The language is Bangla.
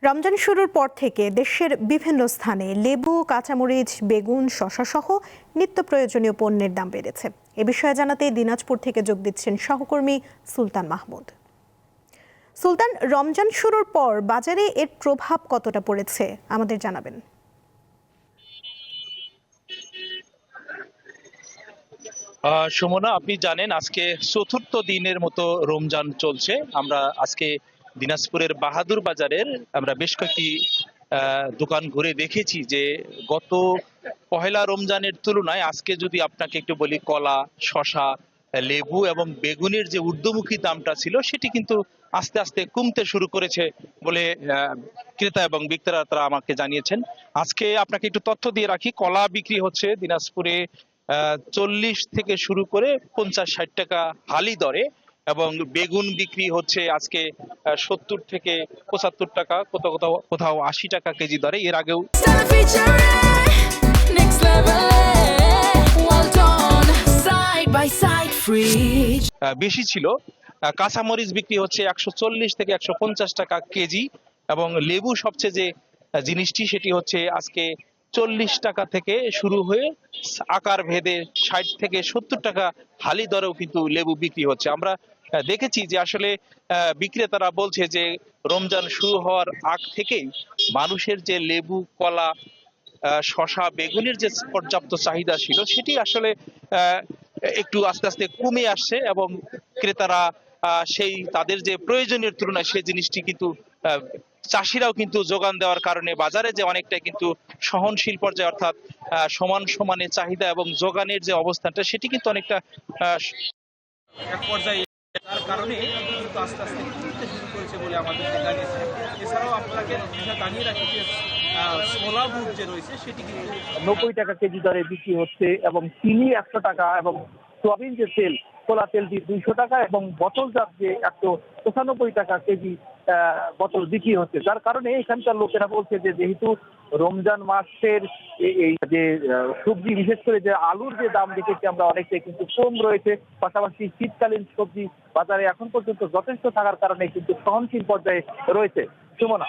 রমজান শুরুর পর থেকে দেশের বিভিন্ন স্থানে লেবু, কাঁচামরিচ, বেগুন, শসা সহ নিত্য প্রয়োজনীয় পণ্যের দাম বেড়েছে। এ বিষয়ে জানাতে দিনাজপুর থেকে যোগ দিচ্ছেন সহকর্মী সুলতান মাহমুদ। সুলতান, রমজান শুরুর পর বাজারে এর প্রভাব কতটা পড়েছে আমাদের জানাবেন। সুমনা, আপনি জানেন আজকে চতুর্থ দিনের মতো রমজান চলছে। আমরা আজকে দিনাজপুরের বাহাদুর বাজারের আমরা বেশ কয়েকটি দোকান ঘুরে দেখেছি যে গত পহেলা রমজানের তুলনায় আজকে যদি আপনাকে একটু বলি, কলা, শসা, লেবু এবং বেগুনের যে ঊর্ধ্বমুখী দামটা ছিল সেটি কিন্তু আস্তে আস্তে কমতে শুরু করেছে বলে ক্রেতা এবং বিক্রেতারা আমাকে জানিয়েছেন। আজকে আপনাকে একটু তথ্য দিয়ে রাখি, কলা বিক্রি হচ্ছে দিনাজপুরে 40 থেকে শুরু করে 50-60 টাকা হালি দরে, এবং বেগুন বিক্রি হচ্ছে আজকে 70 থেকে 75 টাকা, কোথাও কোথাও কোথাও 80 টাকা কেজি দরে। এর আগেও বেশি ছিল। কাঁচামরিচ বিক্রি হচ্ছে 140 থেকে 150 টাকা কেজি, এবং লেবু সবচেয়ে যে জিনিসটি সেটি হচ্ছে আজকে 40 টাকা থেকে শুরু হয়ে আকার ভেদে 60 থেকে 70 টাকা হালি দরেও কিন্তু লেবু বিক্রি হচ্ছে। আমরা দেখেছি যে আসলে বিক্রেতারা বলছে যে রমজান শুরু হওয়ার আগ থেকেই মানুষের যে লেবু, কলা, শসা, বেগুনের যে পর্যাপ্ত চাহিদা ছিল সেটি আসলে একটু আস্তে আস্তে কমে আসছে, এবং ক্রেতারা সেই তাদের যে প্রয়োজনীয় তুলনায় সেই জিনিসটি কিন্তু চাষিরাও কিন্তু যোগান দেওয়ার কারণে বাজারে যে অনেকটা কিন্তু সহনশীল পর্যায়ে, অর্থাৎ সমান সমানে চাহিদা এবং যোগানের যে অবস্থানটা সেটি কিন্তু অনেকটা এক পর্যায়ে, তার কারণে কিন্তু আস্তে আস্তে কমতে শুরু করেছে বলে আমাদের জানিয়েছে। এছাড়াও আপনাকে জানিয়ে রাখি যে ছোলা বুট যে রয়েছে সেটি কিন্তু 90 টাকা কেজি দরে বিক্রি হচ্ছে, এবং চিনি 100 টাকা, এবং সোয়াবিন যে তেল, খোলা তেলটি 200 টাকা, এবং বোতলজাত যে 195 টাকা কেজি বোতল বিক্রি হচ্ছে। যার কারণে এখানকার লোকেরা বলছে যে যেহেতু রমজান মাসের এই যে সবজি, বিশেষ করে যে আলুর যে দাম দেখেছি আমরা অনেকটাই কিন্তু কম রয়েছে, পাশাপাশি শীতকালীন সবজি বাজারে এখন পর্যন্ত যথেষ্ট থাকার কারণে কিন্তু সহনশীল পর্যায়ে রয়েছে। সুমনা।